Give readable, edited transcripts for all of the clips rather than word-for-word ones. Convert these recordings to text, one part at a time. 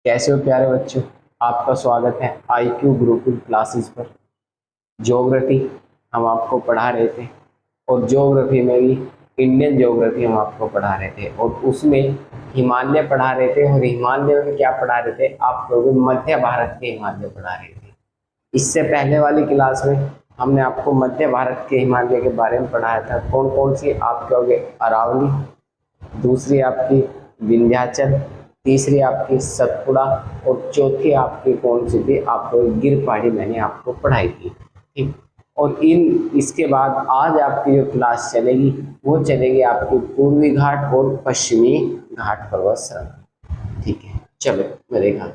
कैसे हो प्यारे बच्चों। आपका स्वागत है आईक्यू गुरुकुल क्लासेस पर। ज्योग्राफी हम आपको पढ़ा रहे थे और ज्योग्राफी में भी इंडियन ज्योग्राफी हम आपको पढ़ा रहे थे और उसमें हिमालय पढ़ा रहे थे। और हिमालय में क्या पढ़ा रहे थे आप लोग? मध्य भारत के हिमालय पढ़ा रहे थे। इससे पहले वाली क्लास में हमने आपको मध्य भारत के हिमालय के बारे में पढ़ाया था। कौन कौन सी? आप कहोगे अरावली, दूसरी आपकी विंध्याचल, तीसरी आपकी सतपुड़ा और चौथी आपकी कौन सी थी? आपको गिर पहाड़ी मैंने आपको पढ़ाई थी। ठीक। और इसके बाद आज आपकी जो क्लास चलेगी वो चलेगी आपकी पूर्वी घाट और पश्चिमी घाट पर्वत श्रृंखला। ठीक है, चलो मैं देखा।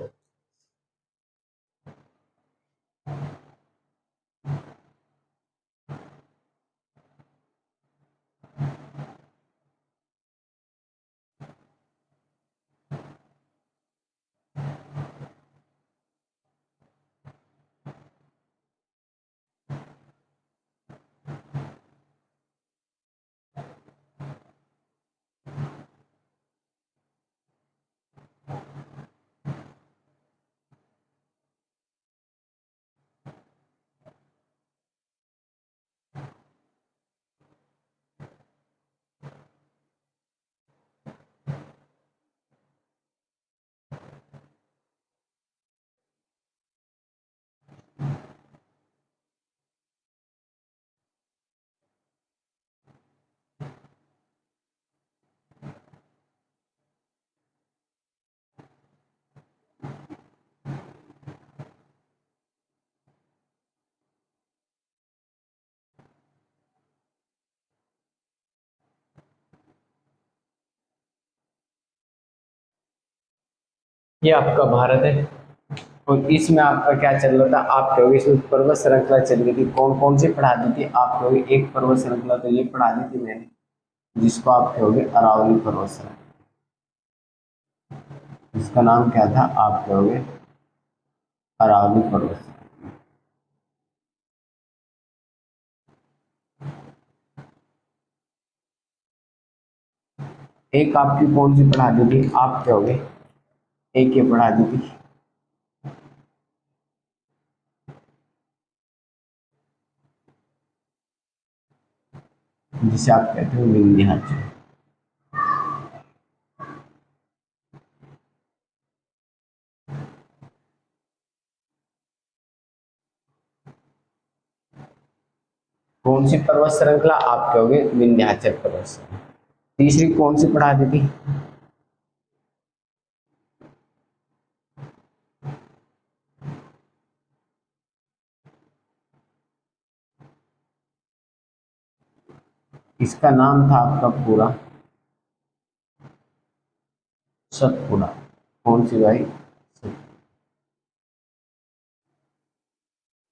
ये आपका भारत है और इसमें आपका क्या चल रहा था? आप कहोगे इसमें पर्वत श्रृंखला चल रही थी। कौन कौन सी पढ़ा दी थी? आप कहोगे एक पर्वत श्रृंखला तो ये पढ़ा दी थी मैंने, जिसको आप कहोगे अरावली पर्वत श्रृंखला। इसका नाम क्या था? आप कहोगे अरावली पर्वत श्रृंखला। एक आपकी कौन सी पढ़ा दी थी? आप कहोगे एक ये पढ़ा दी थी, जिसे आप कहते हो विंध्याचल। कौन सी पर्वत श्रृंखला? आप कहोगे विंध्याचल पर्वत श्रृंखला। तीसरी कौन सी पढ़ा दी थी? इसका नाम था आपका पूरा सतपुड़ा। कौन सी भाई?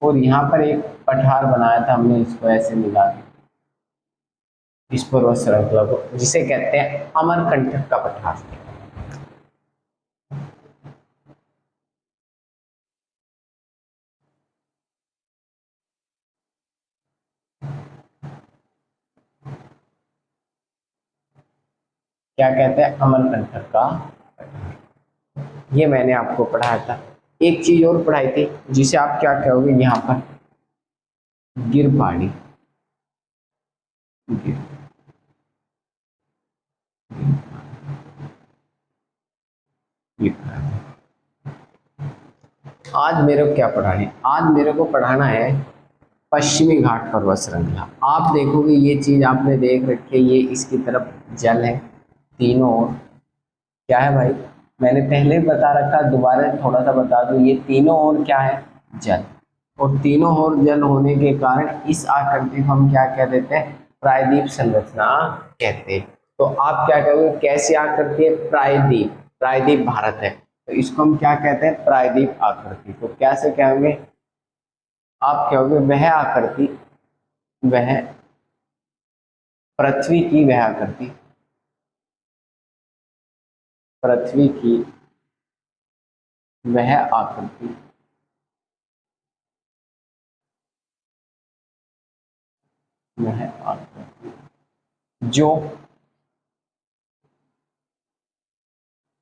और यहाँ पर एक पठार बनाया था हमने, इसको ऐसे मिला के इस पर्वत श्रृंखला को, जिसे कहते हैं अमरकंटक का पठार। क्या कहते हैं? अमरकंटक का पठार। ये मैंने आपको पढ़ाया था। एक चीज और पढ़ाई थी जिसे आप क्या कहोगे यहाँ पर? गिर पहाड़ी। गिर। ये आज मेरे को क्या पढ़ाना है? आज मेरे को पढ़ाना है पश्चिमी घाट पर्वत श्रृंखला। आप देखोगे ये चीज आपने देख रखी है, ये इसकी तरफ जल है तीनों ओर। क्या है भाई? मैंने पहले बता रखा, दोबारा थोड़ा सा बता दूं, ये तीनों ओर क्या है? जल। और तीनों ओर जल होने के कारण इस आकृति को हम क्या कह देते हैं? प्रायद्वीप संरचना कहते हैं। तो आप क्या कहोगे कैसी आकृति है? प्रायद्वीप। प्रायद्वीप भारत है तो इसको हम क्या कहते हैं? प्रायद्वीप आकृति। तो कैसे कहेंगे? आप कहोगे वह आकृति, वह पृथ्वी की वह आकृति, पृथ्वी की वह आकृति वह आकृति जो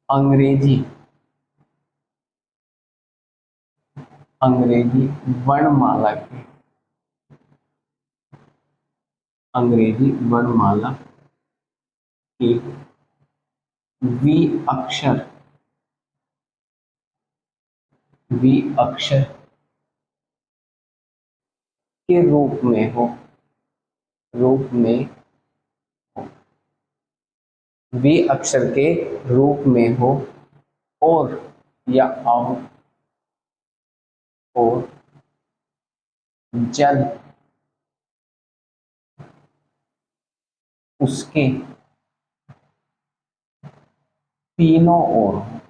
अंग्रेजी अंग्रेजी वर्णमाला के, अंग्रेजी वर्णमाला के वी अक्षर, वी अक्षर के रूप में हो, रूप में हो, वी अक्षर के रूप में हो, और या और जल उसके तीनों ओर हो।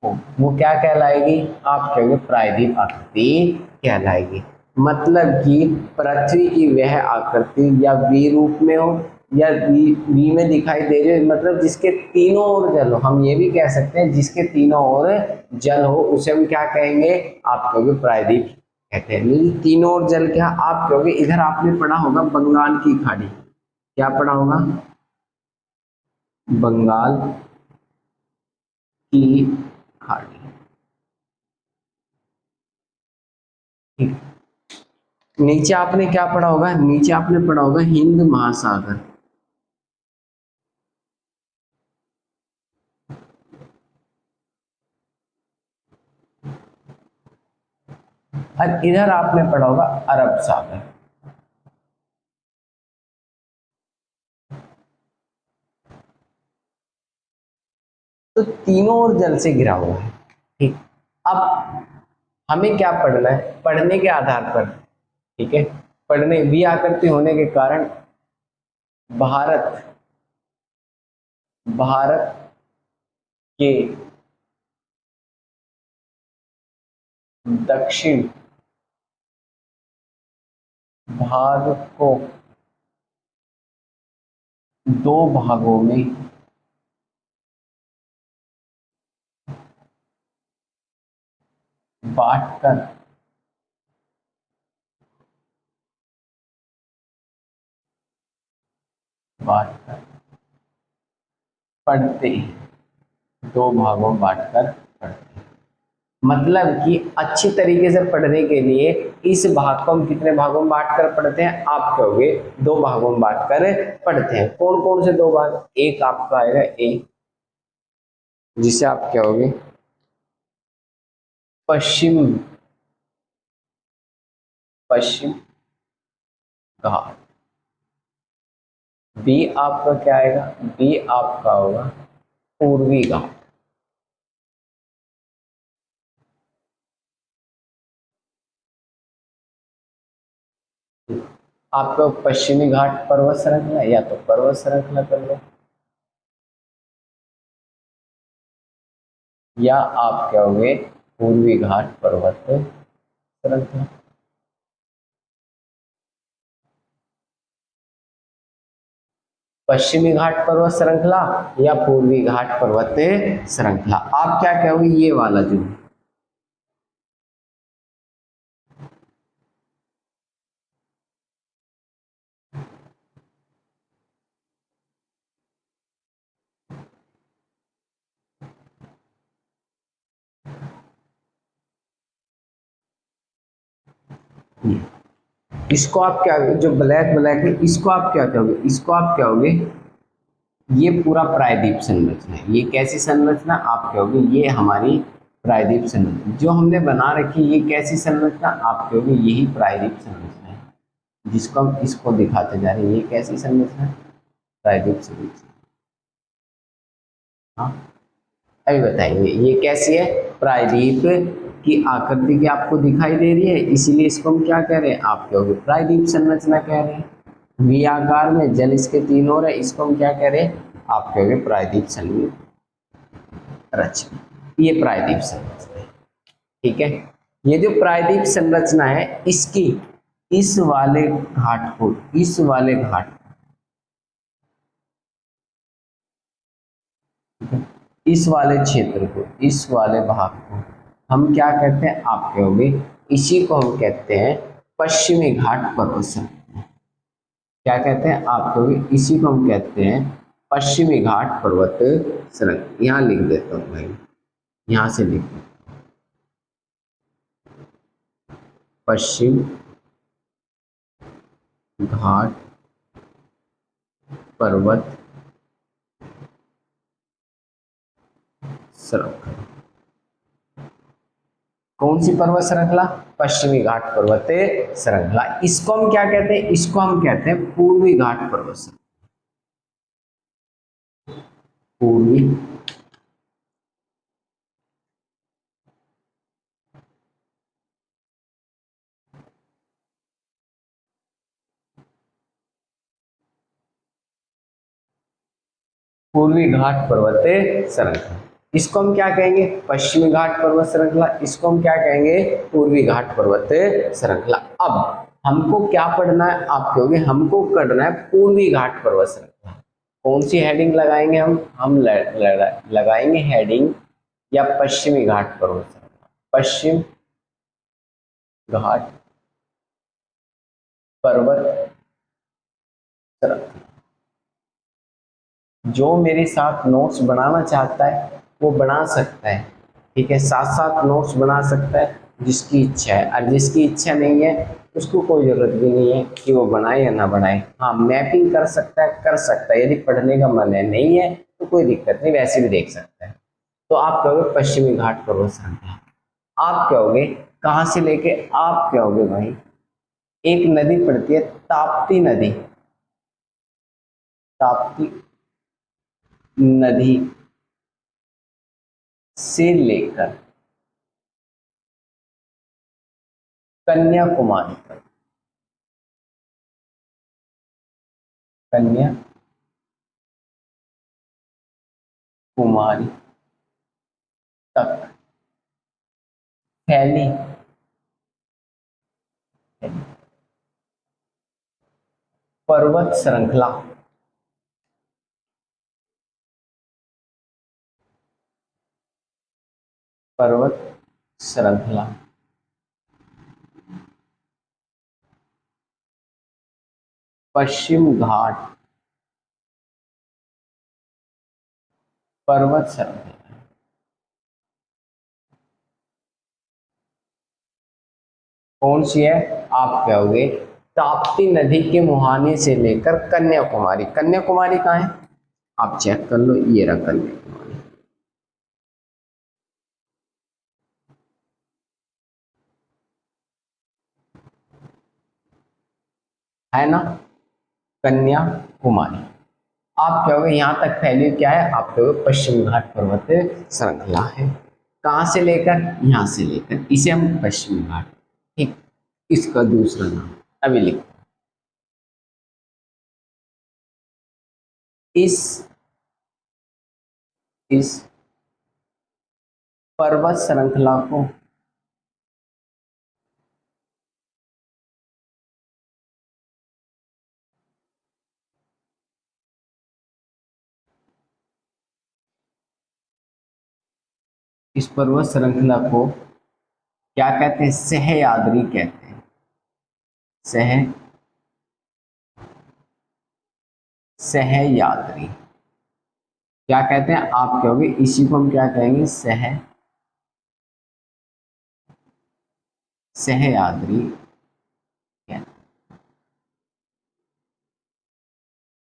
वो क्या कहलाएगी? आप कहोगे प्रायद्वीप आकृति कहलाएगी। मतलब कि पृथ्वी की वह आकृति या वी रूप में हो या वी में दिखाई दे रही हो, मतलब जिसके तीनों ओर जल हो। हम ये भी कह सकते हैं जिसके तीनों ओर जल हो, उसे हम क्या कहेंगे? आप कहोगे प्रायद्वीप कहते हैं। तीनों ओर जल क्या? आप कहोगे, इधर आपने पढ़ा होगा बंगाल की खाड़ी, क्या पढ़ा होगा? बंगाल की खाड़ी। ठीक, नीचे आपने क्या पढ़ा होगा? नीचे आपने पढ़ा होगा हिंद महासागर। और इधर आपने पढ़ा होगा अरब सागर। तो तीनों ओर जल से घिरा हुआ है। ठीक, अब हमें क्या पढ़ना है? पढ़ने के आधार पर, ठीक है, पढ़ने वी आकृति होने के कारण भारत, भारत के दक्षिण भाग को दो भागों में बांटकर पढ़ते हैं, दो भागों में बांटकर पढ़ते हैं। मतलब कि अच्छी तरीके से पढ़ने के लिए इस भाग को हम कितने भागों में बांटकर पढ़ते हैं? आप कहोगे दो भागों में बांटकर पढ़ते हैं। कौन कौन से दो भाग? एक आपका आएगा ए, जिसे आप कहोगे पश्चिम, पश्चिम घाट। बी आपका क्या आएगा? बी आपका होगा पूर्वी घाट। आपको पश्चिमी घाट पर्वत श्रृंखला, या तो पर्वत श्रृंखला कर लो, या आप कहोगे पूर्वी घाट पर्वत श्रृंखला। पश्चिमी घाट पर्वत श्रृंखला या पूर्वी घाट पर्वत श्रृंखला। आप क्या कहोगे? ये वाला जो इसको आप क्या, जो ब्लैक ब्लैक है, इसको आप क्या कहोगे? इसको आप कहोगे ये पूरा प्रायद्वीप संरचना है। ये कैसी संरचना? आप कहोगे ये हमारी प्रायद्वीप संरचना जो हमने बना रखी। ये कैसी संरचना? आप कहोगे यही प्रायद्वीप संरचना है, जिसको हम इसको दिखाते जा रहे हैं। ये कैसी संरचना है? प्रायद्वीप संरचना। हाँ, अभी बताइए ये कैसी है? प्रायद्वीप की आकृति की आपको दिखाई दे रही है, इसीलिए इसको हम क्या कह रहे हैं? आप कहोगे प्रायद्वीप संरचना कह रहे हैं। वी आकार में जल इसके तीन ओर है, इसको हम क्या कह रहे हैं? आप कहोगे प्रायद्वीप संरचना। ये प्रायद्वीप संरचना है। ठीक है, ये जो प्रायद्वीप संरचना है, इसकी इस वाले घाट को, इस वाले घाट, इस वाले क्षेत्र को, इस वाले भाग को हम क्या कहते हैं? आप कहोगे इसी को हम कहते हैं पश्चिमी घाट पर्वत श्रृंखला। क्या कहते हैं? आप कहोगे इसी को हम कहते हैं पश्चिमी घाट पर्वत श्रृंखला। यहाँ लिख देता हूँ भाई, यहाँ से लिख दो, पश्चिम घाट पर्वत श्रृंखला। कौन सी पर्वत श्रृंखला? पश्चिमी घाट पर्वत श्रृंखला। इसको हम क्या कहते हैं? इसको हम कहते हैं पूर्वी घाट पर्वत श्रृंखला। पूर्वी पूर्वी घाट पर्वत श्रृंखला। इसको हम क्या कहेंगे? पश्चिमी घाट पर्वत श्रृंखला। इसको हम क्या कहेंगे? पूर्वी घाट पर्वत श्रृंखला। अब हमको क्या पढ़ना है? आप कहोगे हमको करना है पूर्वी घाट पर्वत श्रृंखला। कौन सी हेडिंग लगाएंगे हम लगाएंगे हेडिंग या पश्चिमी घाट पर्वत श्रृंखला। पश्चिम घाट पर्वत श्रृंखला। जो मेरे साथ नोट्स बनाना चाहता है वो बना सकता है, ठीक है, साथ साथ नोट्स बना सकता है जिसकी इच्छा है, और जिसकी इच्छा नहीं है उसको कोई जरूरत भी नहीं है कि वो बनाए या ना बनाए। हाँ, मैपिंग कर सकता है, कर सकता है, यदि पढ़ने का मन है, नहीं है तो कोई दिक्कत नहीं, वैसे भी देख सकता है। तो आप कहोगे पश्चिमी घाट पर्वत श्रृंखला। आप कहोगे कहाँ से लेके? आप कहोगे भाई एक नदी पड़ती है ताप्ती नदी, ताप्ती नदी से लेकर कन्याकुमारी तक, कन्याकुमारी तक फैली पर्वत श्रृंखला पर्वत श्रृंखला पश्चिम घाट पर्वत श्रृंखला। कौन सी है? आप कहोगे ताप्ती नदी के मुहाने से लेकर कन्याकुमारी। कन्याकुमारी कहाँ है? आप चेक कर लो, ये रहा कन्याकुमारी। है ना, कन्याकुमारी। आप कहोगे यहाँ तक फैली क्या है? आप कहोगे पश्चिम घाट पर्वत श्रृंखला है। कहाँ से लेकर? यहाँ से लेकर, इसे हम पश्चिमी घाट, ठीक। इसका दूसरा नाम अभी लिख, इस पर्वत श्रृंखला को इस पर्वत श्रृंखला को क्या कहते हैं? सहयाद्री कहते हैं। सहयाद्री क्या कहते हैं? आप कहोगे इसी को हम क्या कहेंगे? सहयाद्री,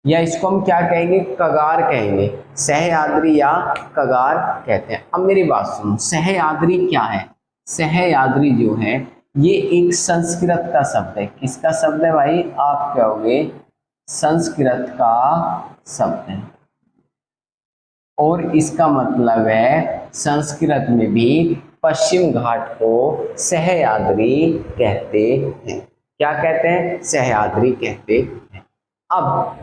या इसको हम क्या कहेंगे? कगार कहेंगे। सहयाद्री या कगार कहते हैं। अब मेरी बात सुनो, सहयाद्री क्या है? सहयाद्री जो है ये एक संस्कृत का शब्द है। किसका शब्द है भाई? आप कहोगे संस्कृत का शब्द है, और इसका मतलब है संस्कृत में भी पश्चिम घाट को सहयाद्री कहते हैं। क्या कहते हैं? सहयाद्री कहते हैं। अब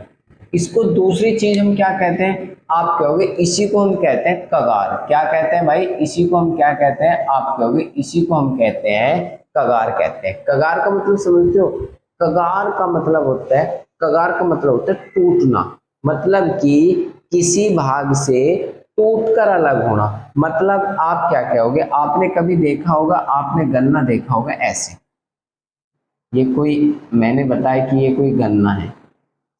इसको दूसरी चीज हम क्या कहते हैं? आप कहोगे इसी को हम कहते हैं कगार। क्या कहते हैं भाई? इसी को हम क्या कहते हैं? आप कहोगे इसी को हम कहते हैं कगार कहते हैं। कगार का मतलब समझते हो? कगार का मतलब होता है, कगार का मतलब होता है टूटना, मतलब कि किसी भाग से टूटकर अलग होना। मतलब आप क्या कहोगे? आपने कभी देखा होगा, आपने गन्ना देखा होगा ऐसे, ये कोई, मैंने बताया कि ये कोई गन्ना है,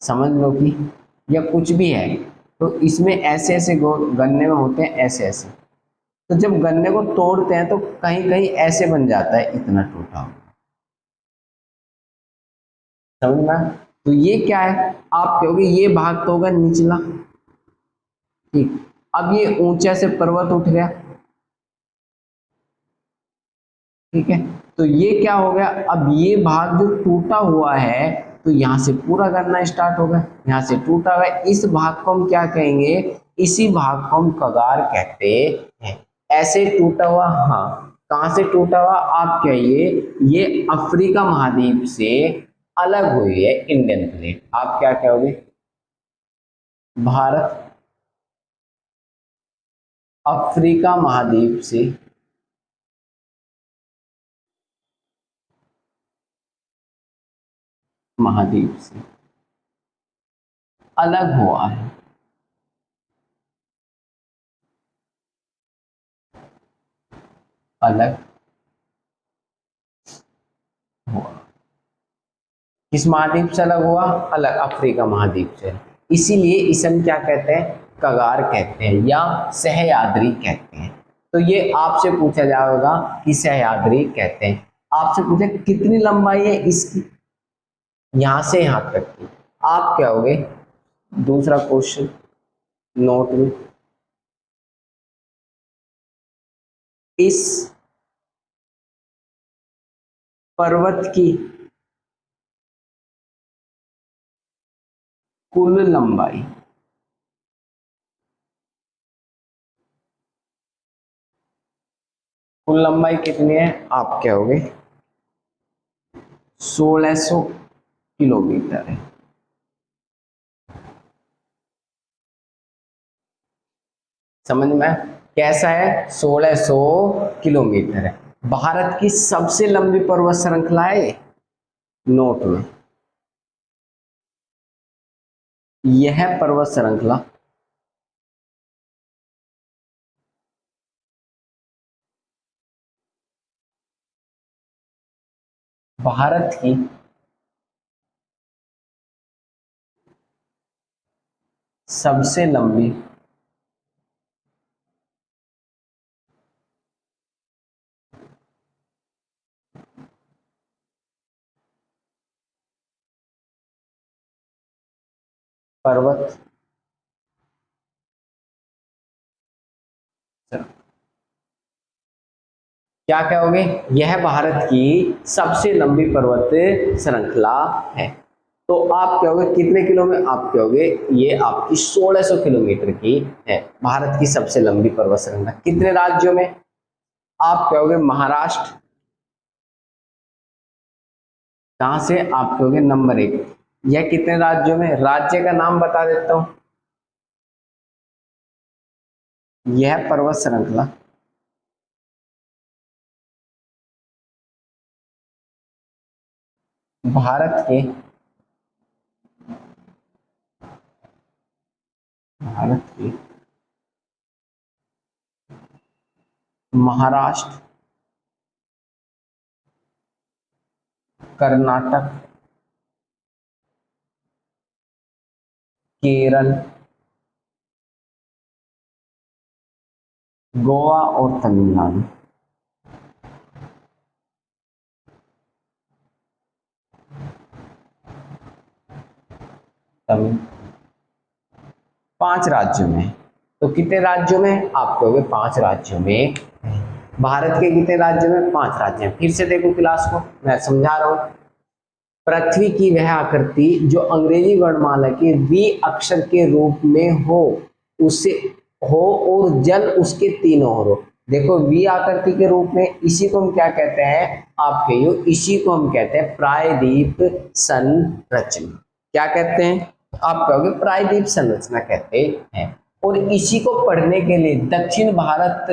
समझ लो कि, या कुछ भी है, तो इसमें ऐसे ऐसे गन्ने में होते हैं ऐसे ऐसे, तो जब गन्ने को तोड़ते हैं तो कहीं कहीं ऐसे बन जाता है, इतना टूटा हुआ। समझ में? तो ये क्या है, आप कहोगे ये भाग तो होगा निचला, ठीक। अब ये ऊंचा से पर्वत उठ गया, ठीक है, तो ये क्या हो गया, अब ये भाग जो टूटा हुआ है तो यहां से पूरा करना स्टार्ट होगा, यहां से टूटा हुआ है, इस भाग को हम क्या कहेंगे, इसी भाग को हम कगार कहते हैं। ऐसे टूटा हुआ, हाँ, कहां से टूटा हुआ, आप कहिए ये अफ्रीका महाद्वीप से अलग हुई है इंडियन प्लेट, आप क्या कहोगे, भारत अफ्रीका महाद्वीप से अलग हुआ है, अलग हुआ, किस महाद्वीप से अलग हुआ, अलग अफ्रीका महाद्वीप से, इसीलिए इसे हम क्या कहते हैं, कगार कहते हैं या सह्याद्री कहते हैं। तो ये आपसे पूछा जाएगा कि सह्याद्री कहते हैं, आपसे पूछे कितनी लंबाई है इसकी, यहां से यहां तक की, आप क्या होगे, दूसरा क्वेश्चन नोट में, इस पर्वत की कुल लंबाई, कुल लंबाई कितनी है, आप क्या होगे, 1600 किलोमीटर है। समझ में? कैसा है, 1600 किलोमीटर है। भारत की सबसे लंबी पर्वत श्रृंखला है, नोट में, यह पर्वत श्रृंखला भारत की सबसे लंबी पर्वत क्या कहोगे, यह भारत की सबसे लंबी पर्वत श्रृंखला है। तो आप कहोगे कितने किलो में, आप कहोगे ये आपकी 1600 किलोमीटर की है, भारत की सबसे लंबी पर्वत श्रृंखला। कितने राज्यों में, आप कहोगे महाराष्ट्र, कहां से, आप कहोगे नंबर 1, यह कितने राज्यों में, राज्य का नाम बता देता हूं, यह पर्वत श्रृंखला भारत के महाराष्ट्र, कर्नाटक, केरल, गोवा और तमिलनाडु, तमिल 5 राज्यों में। तो कितने राज्यों में, आप कहोगे 5 राज्यों में, भारत के कितने राज्यों में, 5 राज्य में। फिर से देखो क्लास को मैं समझा रहा हूं, पृथ्वी की वह आकृति जो अंग्रेजी वर्णमाला के वी अक्षर के रूप में हो, उसे हो और जल उसके तीनों ओर हो। देखो वी आकृति के रूप में, इसी को हम क्या कहते हैं, आप कहियो इसी को हम कहते हैं प्रायद्वीप संरचना। क्या कहते हैं, आप कहोगे प्रायद्वीप संरचना कहते हैं। और इसी को पढ़ने के लिए दक्षिण भारत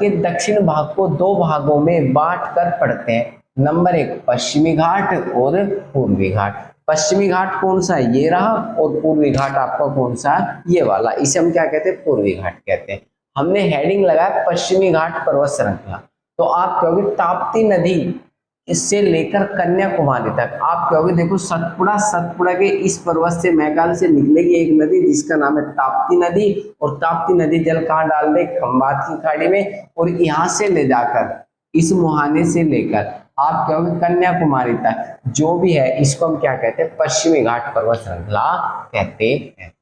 के दक्षिण भाग को 2 भागों में बांट कर पढ़ते हैं। नंबर 1 पश्चिमी घाट और पूर्वी घाट। पश्चिमी घाट कौन सा है, ये रहा, और पूर्वी घाट आपका कौन सा, ये वाला, इसे हम क्या कहते हैं, पूर्वी घाट कहते हैं। हमने हेडिंग लगाया पश्चिमी घाट पर्वत श्रृंखला। तो आप कहोगे ताप्ती नदी इससे लेकर कन्याकुमारी तक। आप कहोगे देखो सतपुड़ा, सतपुड़ा के इस पर्वत से मैकाल से निकलेगी एक नदी जिसका नाम है ताप्ती नदी, और ताप्ती नदी जल कहाँ डाल दे, खंबात की खाड़ी में, और यहाँ से ले जाकर इस मुहाने से लेकर आप कहोगे कन्याकुमारी तक जो भी है इसको हम क्या कहते हैं, पश्चिमी घाट पर्वत श्रृंखला कहते हैं।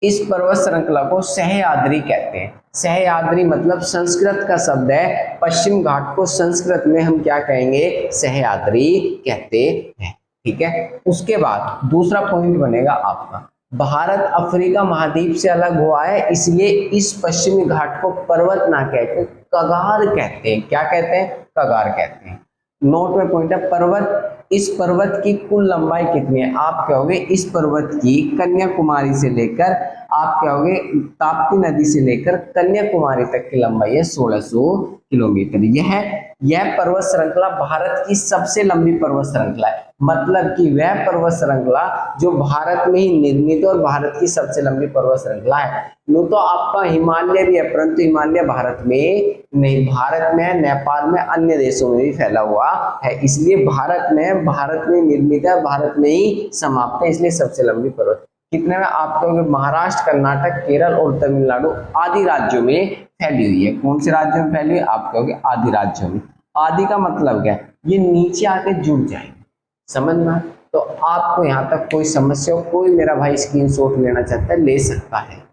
इस पर्वत श्रृंखला को सह्याद्री कहते हैं। सह्याद्री मतलब संस्कृत का शब्द है, पश्चिम घाट को संस्कृत में हम क्या कहेंगे, सह्याद्री कहते हैं। ठीक है, उसके बाद दूसरा पॉइंट बनेगा आपका, भारत अफ्रीका महाद्वीप से अलग हुआ है इसलिए इस पश्चिमी घाट को पर्वत ना कहते, कगार कहते हैं। क्या कहते हैं, कगार कहते हैं। नोट में पॉइंट है, पर्वत, इस पर्वत की कुल लंबाई कितनी है, आप कहोगे इस पर्वत की कन्याकुमारी से लेकर, आप कहोगे ताप्ती नदी से लेकर कन्याकुमारी तक की लंबाई है 1600 किलोमीटर। यह पर्वत श्रृंखला भारत की सबसे लंबी पर्वत श्रृंखला है, मतलब कि वह पर्वत श्रृंखला जो भारत में ही निर्मित है और भारत की सबसे लंबी पर्वत श्रृंखला है। नो तो आपका हिमालय भी है, परंतु हिमालय भारत में नहीं, भारत में, नेपाल में, अन्य देशों में भी फैला हुआ है, इसलिए भारत में निर्मित है, भारत में ही समाप्त है, इसलिए सबसे लंबी पर्वत। कितने में, आप कहोगे महाराष्ट्र, कर्नाटक, केरल और तमिलनाडु आदि राज्यों में फैली हुई है। कौन से राज्यों में फैली हुई है, आप कहोगे आदि राज्यों में। आदि का मतलब क्या है, ये नीचे आके जुड़ जाएंगे, समझ में। तो आपको यहाँ तक कोई समस्या हो, कोई मेरा भाई स्क्रीनशॉट लेना चाहता है ले सकता है।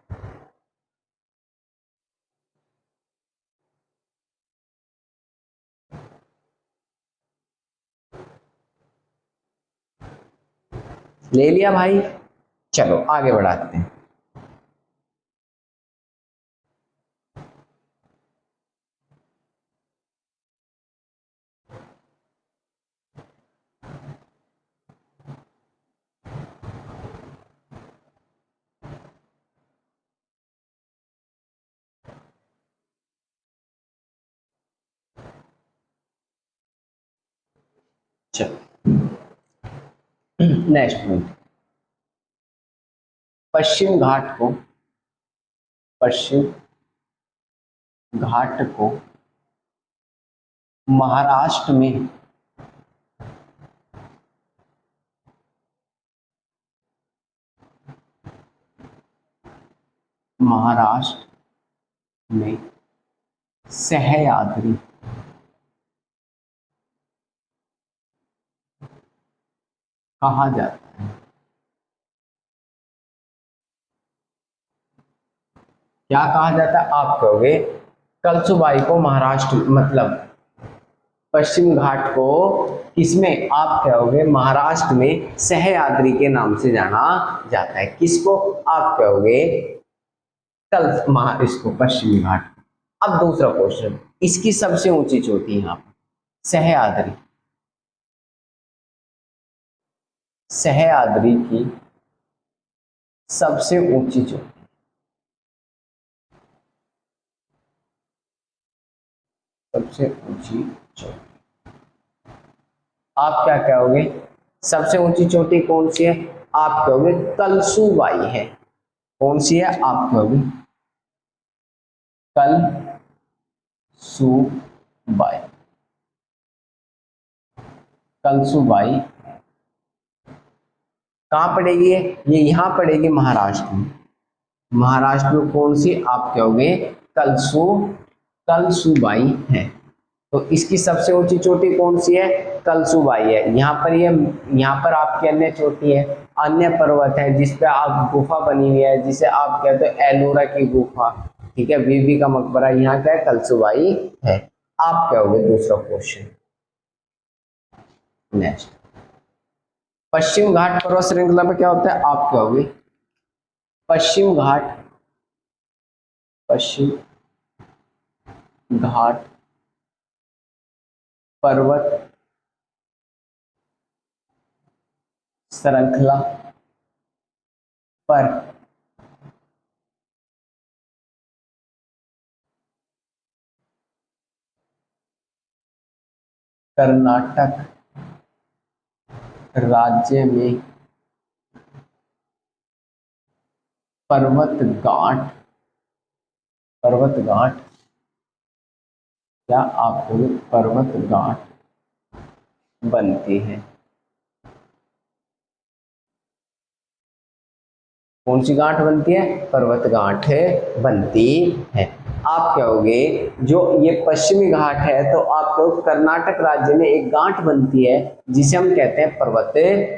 ले लिया भाई, चलो आगे बढ़ाते हैं। चलो नेक्स्ट पॉइंट, पश्चिम घाट को महाराष्ट्र में सह्याद्री कहा जाता है। क्या कहा जाता है, आप कहोगे कलसुबाई को महाराष्ट्र, मतलब पश्चिम घाट को किसमें, आप कहोगे महाराष्ट्र में सह्याद्री के नाम से जाना जाता है। किसको, आप कहोगे इसको पश्चिमी घाट। अब दूसरा क्वेश्चन, इसकी सबसे ऊंची चोटी यहाँ पर सह्याद्री की सबसे ऊंची चोटी, आप क्या कहोगे, सबसे ऊंची चोटी कौन सी है, आप कहोगे कलसुबाई है। कौन सी है, आप कहोगे कलसुबाई। कलसुबाई कहाँ पड़ेगी, ये यहाँ पड़ेगी महाराष्ट्र में। महाराष्ट्र में कौन सी, आप कहोगे कलसुबाई है। तो इसकी सबसे ऊंची चोटी कौन सी है, कलसुबाई है। यहाँ पर आपकी अन्य चोटी है, अन्य पर्वत है जिस पे आप गुफा बनी हुई है, जिसे आप कहते हो एलोरा की गुफा। ठीक है, बीबी का मकबरा, यहाँ क्या है, कलसुबाई है। आप क्या होगे, दूसरा क्वेश्चन नेक्स्ट, पश्चिम घाट पर्वत श्रृंखला में क्या होता है, आप क्या होगे पश्चिम घाट पर्वत श्रृंखला पर कर्नाटक राज्य में पर्वत घाट क्या, आपको पर्वत घाट बनती है। कौन सी गांठ बनती है? पर्वत गांठ बनती है। आप कहोगे जो ये पश्चिमी घाट है, तो आपको कर्नाटक राज्य में एक गांठ बनती है जिसे हम कहते हैं पर्वत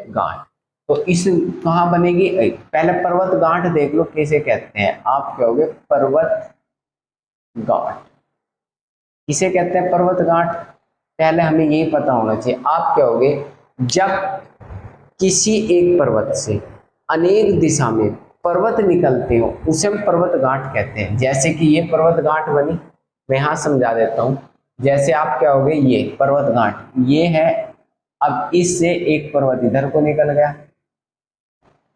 गांठ। तो इस कहाँ बनेगी? पहले पर्वत गांठ देख लो कैसे कहते हैं। आप कहोगे पर्वत गांठ किसे कहते हैं? पर्वत गांठ। पहले हमें यही पता होना चाहिए। आप कहोगे जब किसी एक पर्वत से अनेक दिशा में पर्वत निकलते हो उसे हम पर्वत गांठ कहते हैं। जैसे कि ये पर्वत गांठ बनी, मैं यहां समझा देता हूं। जैसे आप कहोगे ये पर्वत गांठ ये है, अब इससे एक पर्वत इधर को निकल गया,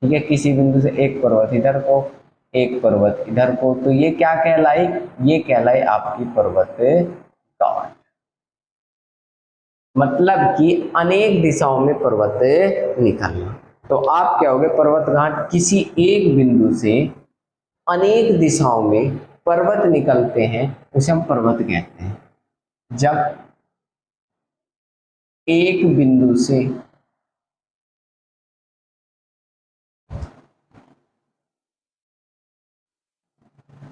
ठीक है, किसी बिंदु से एक पर्वत इधर को, एक पर्वत इधर को, तो ये क्या कहलाई? ये कहलाई आपकी पर्वत गांठ। मतलब कि अनेक दिशाओं में पर्वत निकलना। तो आप क्या होगे? पर्वत घाट किसी एक बिंदु से अनेक दिशाओं में पर्वत निकलते हैं उसे हम पर्वत कहते हैं। जब एक बिंदु से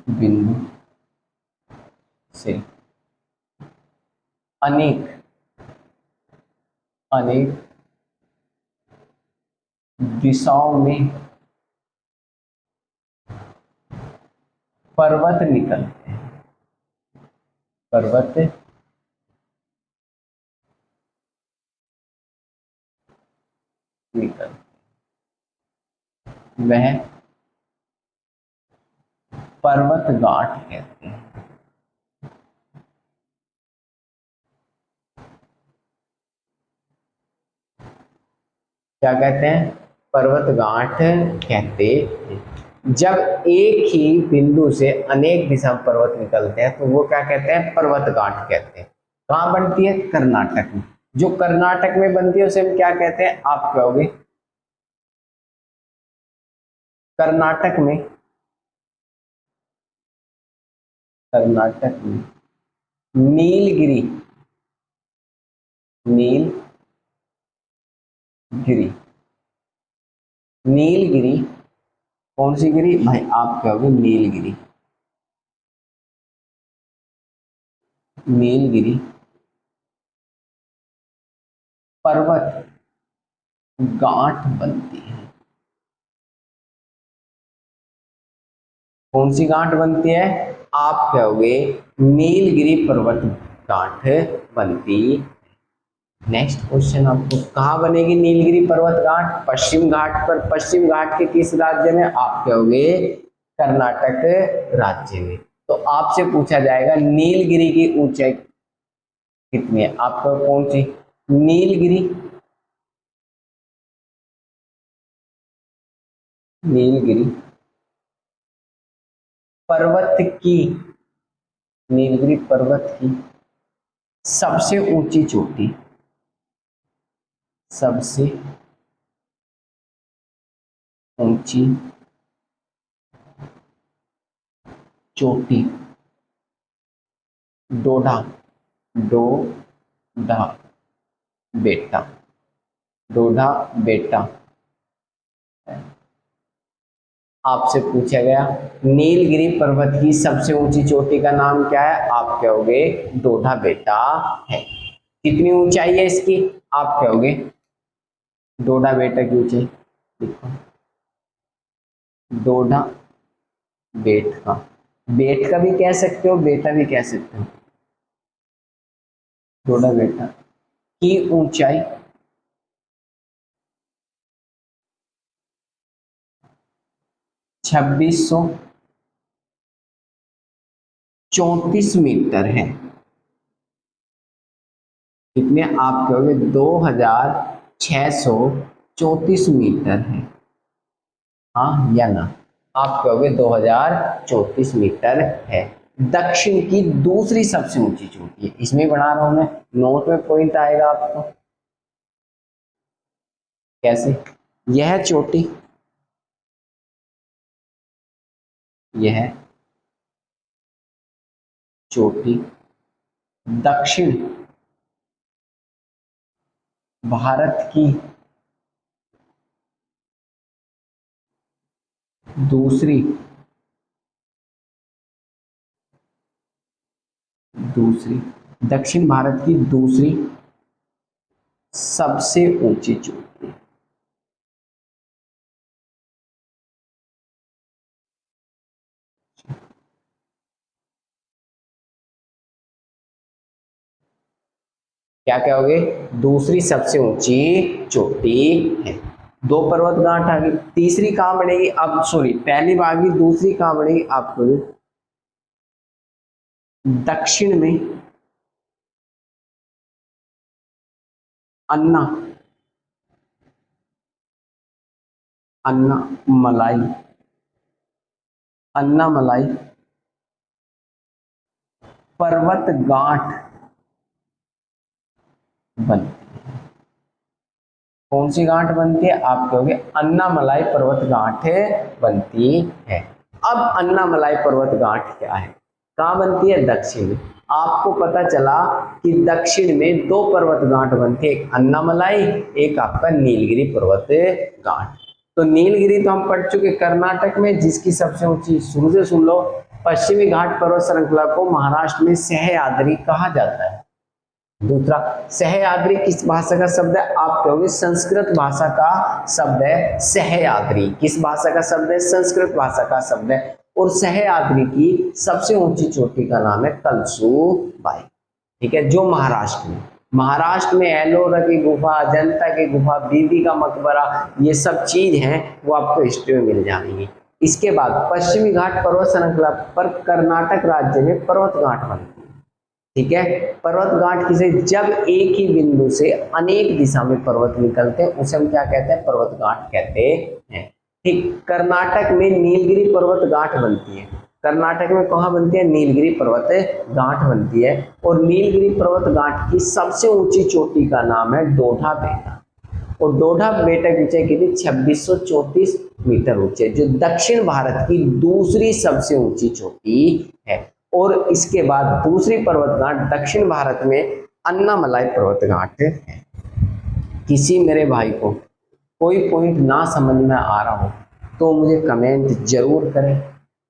बिंदु से अनेक अनेक दिशाओं में पर्वत निकलते हैं, पर्वत निकल वह पर्वत गांठ कहते हैं। क्या कहते हैं? पर्वत गांठ कहते हैं। जब एक ही बिंदु से अनेक दिशा में पर्वत निकलते हैं तो वो क्या कहते हैं? पर्वत गांठ कहते हैं। कहाँ बनती है? कर्नाटक में। जो कर्नाटक में बनती है उसे हम क्या कहते हैं? आप कहोगे कर्नाटक में, कर्नाटक में नीलगिरी, नीलगिरी, नीलगिरी कौन सी गिरी भाई? आप कहोगे नीलगिरी, नीलगिरी पर्वत गांठ बनती है। कौन सी गांठ बनती है? आप कहोगे नीलगिरी पर्वत गांठ बनती। नेक्स्ट क्वेश्चन आपको, कहाँ बनेगी नीलगिरी पर्वत गांठ? पश्चिम घाट पर। पश्चिम घाट के किस राज्य में? आप कहोगे कर्नाटक राज्य में। तो आपसे पूछा जाएगा नीलगिरी की ऊंचाई कितनी है? आपका कौन सी? नीलगिरी, नीलगिरी पर्वत की, नीलगिरी पर्वत की सबसे ऊंची चोटी, सबसे ऊंची चोटी डोडा, डोडा बेटा, डोडा बेटा। आपसे पूछा गया नीलगिरी पर्वत की सबसे ऊंची चोटी का नाम क्या है? आप कहोगे डोडा बेटा है। कितनी ऊंचाई है इसकी? आप कहोगे डोडा बेटा की ऊंचाई देखो, डोडा बेट का, बेट का भी कह सकते हो, बेटा भी कह सकते हो। डोडा बेटा की ऊंचाई 2634 मीटर है। कितने? आप कहोगे 2634 मीटर है। हाँ या ना? आप कहोगे 2034 मीटर है। दक्षिण की दूसरी सबसे ऊंची चोटी है। इसमें बना रहा हूं मैं, नोट में पॉइंट आएगा आपको। कैसे? यह चोटी, यह चोटी दक्षिण भारत की दूसरी दक्षिण भारत की दूसरी सबसे ऊंची चोटी। क्या कहोगे? दूसरी सबसे ऊंची चोटी है। दो पर्वत गांठ आ गई, तीसरी कहां बनेगी? अब सॉरी, पहली बागी, दूसरी कहां बनेगी आपको? दक्षिण में अन्ना मलाई पर्वत गांठ बनती है। कौन सी गांठ बनती है? आप कहोगे अन्नामलाई पर्वत गांठ बनती है। अब अन्नामलाई पर्वत गांठ क्या है, कहां बनती है? दक्षिण में। आपको पता चला कि दक्षिण में दो पर्वत गांठ बनती है, एक अन्नामलाई, एक आपका नीलगिरी पर्वत गांठ। तो नीलगिरी तो हम पढ़ चुके कर्नाटक में, जिसकी सबसे ऊंची, शुरू से सुन लो, पश्चिमी घाट पर्वत श्रृंखला को महाराष्ट्र में सह्याद्री कहा जाता है। दूसरा, सह्याद्री किस भाषा का शब्द है? आप कहोगे संस्कृत भाषा का शब्द है सह्याद्री। किस भाषा का शब्द है? संस्कृत भाषा का शब्द है। और सह्याद्री की सबसे ऊंची चोटी का नाम है कलसूबाई। ठीक है, जो महाराष्ट्र में एलोरा की गुफा, अजंता की गुफा, बीबी का मकबरा, ये सब चीज हैं, वो आपको हिस्ट्री में मिल जाएंगी। इसके बाद पश्चिमी घाट पर्वत श्रृंखला पर कर्नाटक राज्य में पर्वत गांठ बनती है। ठीक है, पर्वत गांठ किसे? जब एक ही बिंदु से अनेक दिशा में पर्वत निकलते हैं, उसे हम क्या कहते हैं? पर्वत गांठ कहते हैं। ठीक, कर्नाटक में नीलगिरी पर्वत गांठ बनती है। कर्नाटक में कहाँ बनती है? नीलगिरी पर्वत गांठ बनती है। और नीलगिरी पर्वत गांठ की सबसे ऊंची चोटी का नाम है डोढा बेटा। और डोढा बेटा की ऊंचाई कितनी? 2634 मीटर ऊंचे, जो दक्षिण भारत की दूसरी सबसे ऊंची चोटी है। और इसके बाद दूसरी पर्वत गांठ दक्षिण भारत में अन्नामलाई पर्वत गांठ है। किसी मेरे भाई को कोई पॉइंट ना समझ में आ रहा हो तो मुझे कमेंट जरूर करें।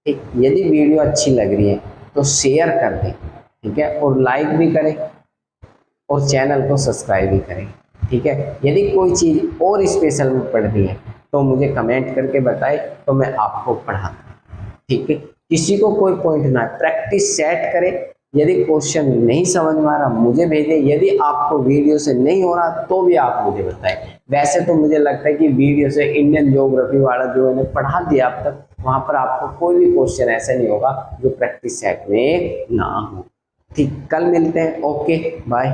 ठीक, यदि वीडियो अच्छी लग रही है तो शेयर कर दें, ठीक है, और लाइक भी करें और चैनल को सब्सक्राइब भी करें। ठीक है, यदि कोई चीज़ और स्पेशल में पढ़नी है तो मुझे कमेंट करके बताएं, तो मैं आपको पढ़ाता हूँ। ठीक है, किसी को कोई पॉइंट ना, प्रैक्टिस सेट करें। यदि क्वेश्चन नहीं समझ में आ रहा मुझे भेजें, यदि आपको वीडियो से नहीं हो रहा तो भी आप मुझे बताएं। वैसे तो मुझे लगता है कि वीडियो से इंडियन ज्योग्राफी वाला जो मैंने पढ़ा दिया अब तक, वहां पर आपको कोई भी क्वेश्चन ऐसा नहीं होगा जो प्रैक्टिस सेट में ना हो। ठीक, कल मिलते हैं। Okay, bye.